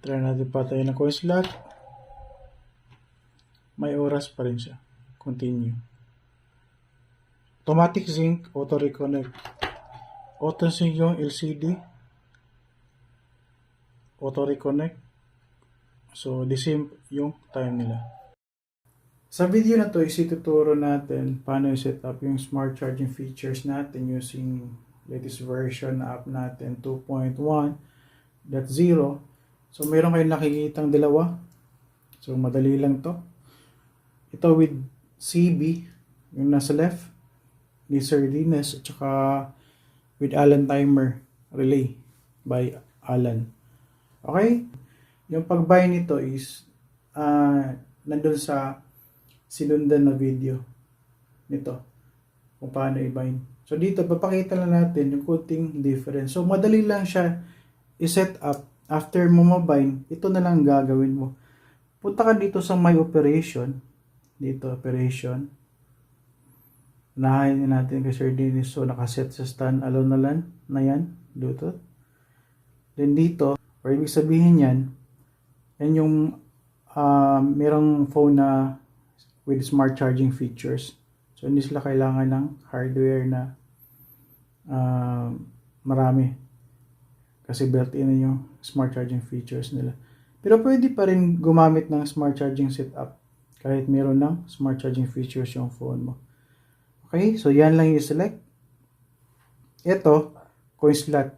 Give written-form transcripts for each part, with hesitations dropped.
Try natin patayin ng coin slot. May oras pa rin siya. Continue. Automatic sync, auto reconnect. Auto sync yung LCD. Auto reconnect. So, the same yung time nila. Sa video na to, isituturo natin paano i-set up yung smart charging features natin using latest version na app natin 2.1.0. So, meron kayong nakikitang dalawa. So, madali lang to. Ito with CB, yung nasa left, ni Sir Dines, at saka with Alan Timer Relay by Alan. Okay? Yung pag-buy nito is nandun sa sinundan na video nito kung paano i-bind. So dito papakita lang natin yung coding difference. So madali lang siya i-set up. After mo ma-bind, ito na lang gagawin mo. Punta ka dito sa My Operation. Dito, Operation. Unahin natin kay Sir Dennis. So nakaset sa stand alone na lang na yan. Bluetooth. Then dito, or ibig sabihin yan yung merong phone na with smart charging features. So, hindi sila kailangan ng hardware na marami. Kasi built-in na yung smart charging features nila. Pero pwede pa rin gumamit ng smart charging setup kahit meron ng smart charging features yung phone mo. Okay, so yan lang yung select. Ito, coin slot.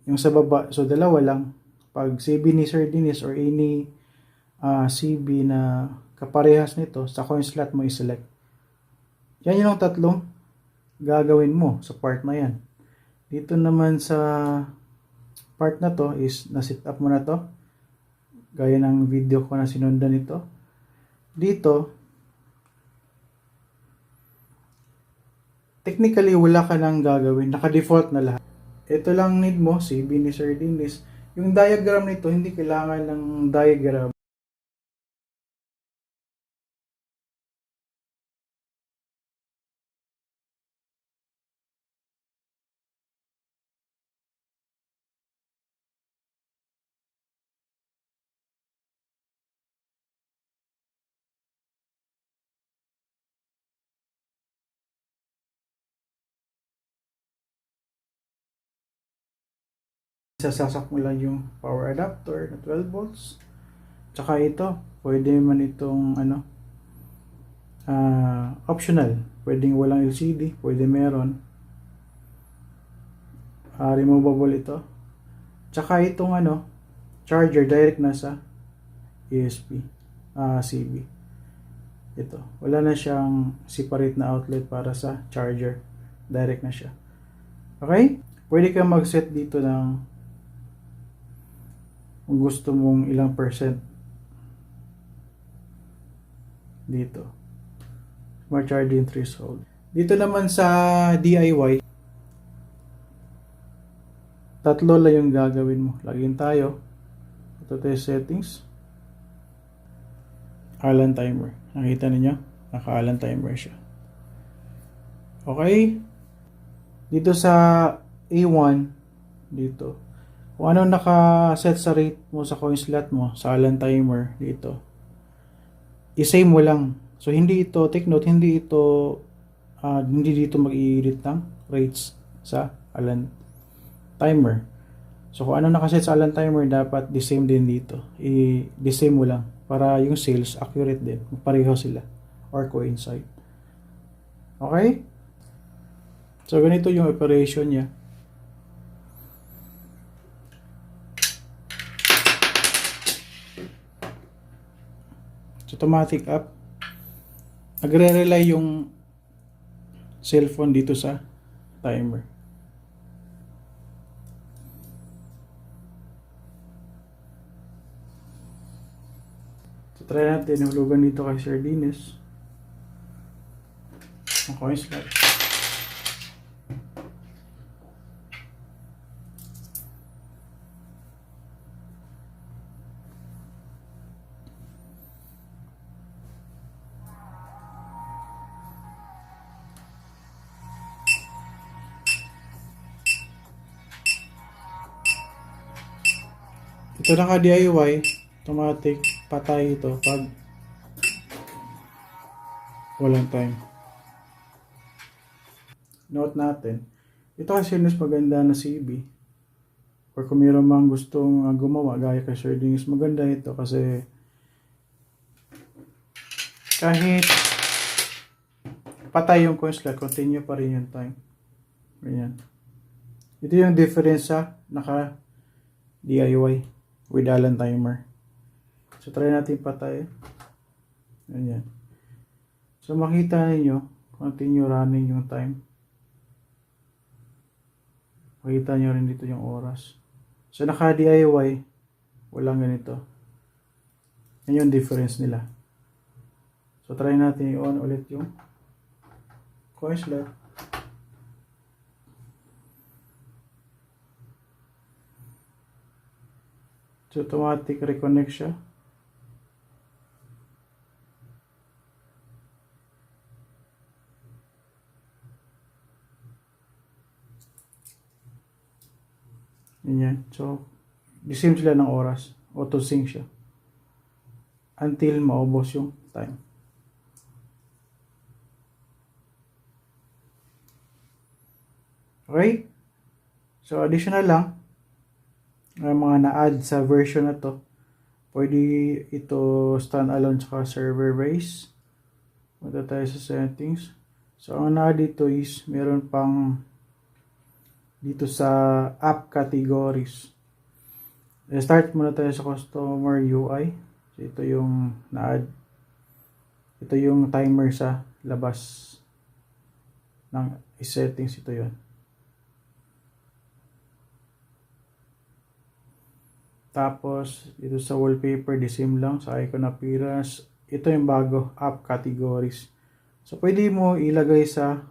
Yung sa baba, so dalawa lang. Pag CB ni Sir Dennis or any CB na kaparehas nito, sa coin slot mo i-select. Yan yung tatlong gagawin mo sa part na yan. Dito naman sa part na to is na-set up mo na to. Gaya ng video ko na sinundan ito. Dito, technically wala ka nang gagawin. Naka-default na lahat. Ito lang need mo, CB ni Sir Dennis. Yung diagram nito, hindi kailangan ng diagram. Sasasak mo lang yung power adapter na 12 volts. Tsaka ito, pwede man itong optional. Pwedeng walang LCD, pwede meron. Removable ito. Tsaka itong charger direct na sa USB, CB. Ito, wala na siyang separate na outlet para sa charger. Direct na siya. Okay? Pwede kang mag-set dito ng kung gusto mong ilang percent dito. Smart charging threshold. Dito naman sa DIY, tatlo lang yung gagawin mo. Lagyan tayo. Ito tayo settings. Alan timer. Nakita niyo? Naka-Alan timer siya. Okay? Dito sa A1, dito. Kung ano naka-set sa rate mo sa coin slot mo, sa Alan timer dito, i-save mo lang. So, hindi ito, take note, hindi dito mag-i-edit ng rates sa Alan timer. So, kung ano naka-set sa Alan timer, dapat the same din dito. The same mo lang. Para yung sales, accurate din. Pareho sila. Or coincide. Okay? So, ganito yung operation niya. Automatic up. Nagre-rely yung cellphone dito sa timer. So try natin hulugan dito kay Sir Dennis. Ang coin slot. Ito naka DIY, automatic, patay ito pag walang time. Note natin, ito kasi mas maganda na CB. Or kung mayroon mang gustong gumawa, gaya kay Sir Dings, maganda ito kasi kahit patay yung coin slot, continue pa rin yung time. Ganyan. Ito yung difference sa naka DIY with Allen timer. So try natin patay. Ganyan. So makita niyo continue running yung time. Makita niyo rin dito yung oras. So naka DIY, walang ganito. Yan yung difference nila. So try natin i-on ulit yung coin slot. So automatic reconnect siya. Ganyan. So the-same sila ng oras. Auto-sync siya. Until maubos yung time. Okay? So additional lang. Mga na-add sa version na to. Pwede ito standalone tsaka server base. Punta tayo sa settings. So ang na dito is meron pang dito sa app categories. Start muna tayo sa customer UI. So ito yung na-add. Ito yung timer sa labas ng settings. Ito yun. Tapos dito sa wallpaper, the same lang. Sa icon appearance, ito yung bago, app categories. So pwede mo ilagay sa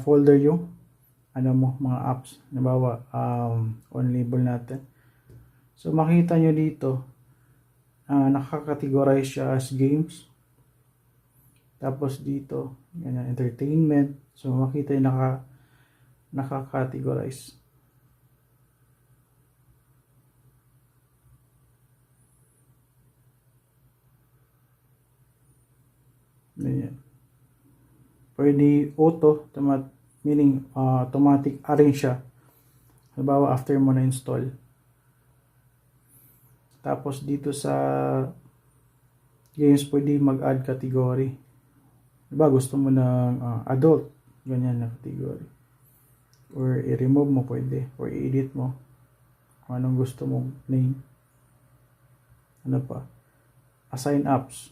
folder yung mga apps. Halimbawa, on label natin. So makita nyo dito, nakakategorize siya as games. Tapos dito, ganyan, entertainment. So makita yung nakakategorize. Ganyan. Pwede auto, meaning automatic arrange siya. Halimbawa, after mo na-install. Tapos dito sa games, pwede mag-add category. Diba, gusto mo ng adult, ganyan na category. Or i-remove mo pwede. Or i-edit mo. Kung anong gusto mong name. Ano pa? Assign apps.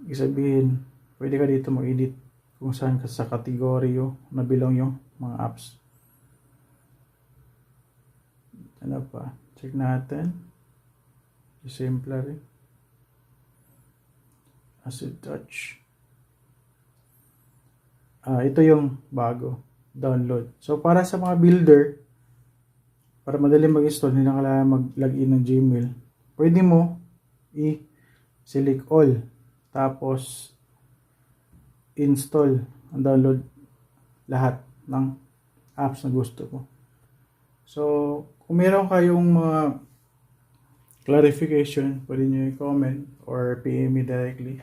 Isabihin, pwede ka dito mag-edit kung saan ka sa category yung nabilong yung mga apps. Ano pa? Check natin. Exemplary. Acid touch. Ito yung bago. Download. So, para sa mga builder, para madali mag-install, hindi na kailangan mag-login ng Gmail. Pwede mo i-select all. Tapos, install and download lahat ng apps na gusto mo. So, kung meron kayong mga clarification, pwede nyo i-comment or PM me directly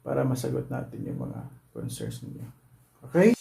para masagot natin yung mga concerns niyo. Okay?